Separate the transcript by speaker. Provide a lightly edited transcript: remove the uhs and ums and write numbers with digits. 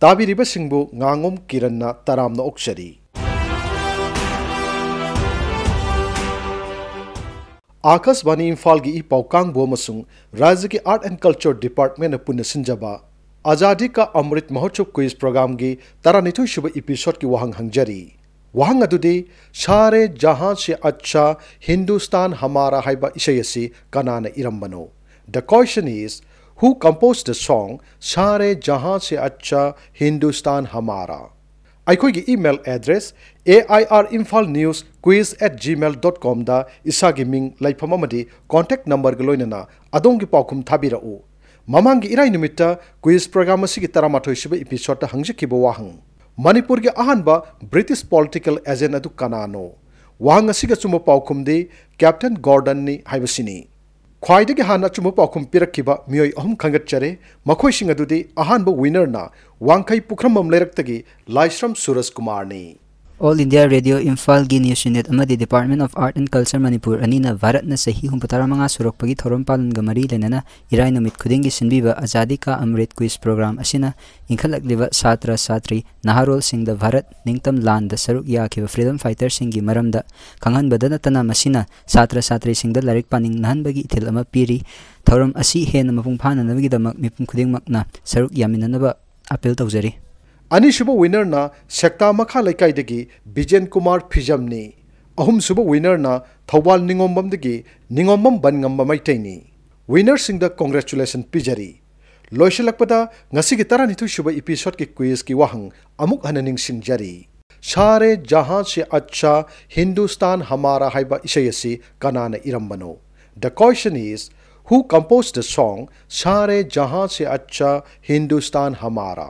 Speaker 1: ताबिरिबसिंगबु nganगom kiranna taramna okshari Akashvani Imphal की पाउकांग बोमसुंग राज्य की आर्ट एंड कल्चर डिपार्टमेंट पुण्य सिंजबा आजादी का अमृत महोत्सव क्विज प्रोग्राम की 92 एपिसोड की वहंग हंगजरी वहंग अदुदी सारे जहां से अच्छा हिंदुस्तान हमारा हाइबा इशयसी कनाना इरंबनो the question is who composed the song सारे जहां से अच्छा हिंदुस्तान हमारा अखोई ईमेल एड्रेस airinfalnewsquiz@gmail.com दा इसागी मिंग लाइफम अमदी कॉन्टैक्ट नंबर ग लोइनना अदोंगी पाउखुम थाबिरउ ममांगी इराई निमित्ता क्विज प्रोग्राम असिगी 38 सुबे एपिसोड हंगजिखिबो वाहंग मणिपुर के अहानबा ब्रिटिश पॉलिटिकल एजेंट अदु कनानो वाहंग असिगा चुम पाउखुमदी कैप्टन गॉर्डन नि हाइबसिनी ख्वाइदगी हाना चुम पाउखुम पिरखिबा मियोय अहम खंगतचरे मखोइसिंग अदुदी अहानबा विनर ना वांखै पुखरमम लेरक्तगी लाइश्रम सूरज कुमार ने
Speaker 2: All India Radio Imphal gi News Unit amadi Department of Art and Culture Manipur anina Bharat na sahi 64 surokpagi thorom palan ga mari lenana irai numit khudingi sinbiba Azadi ka Amrit Quiz Program asina inkhalakliba satra satri naharol sing da Bharat ningtam lan da saruk yakhiba freedom fighter sing gi maramda kanghanbada natana masina satra satri sing da larik paning nahanbagi ithil ama piri thorom asi hena mapung phana nabagi damak mipum khudingmakna saruk yaminanaba appeal tawjari
Speaker 1: अनिशुब winner ना सेक्टा मखा लेकाइदगी बिजेन कुमार फिजमनी अहुम सुब winner ना थौबाल निंगोमबमदगी निंगोमबम बनगम मैतैनी winner Singh the congratulation पिजरी लोइशलकपदा ngasi तरा निथु सुब एपिसोड की क्विज की वहंग अमुक हननिंग सिंजरी सारे जहां से अच्छा हिंदुस्तान हमारा हाइबा इशयसी कनाना इरंबनो the question is who composed the song सारे जहां से अच्छा हिंदुस्तान हमारा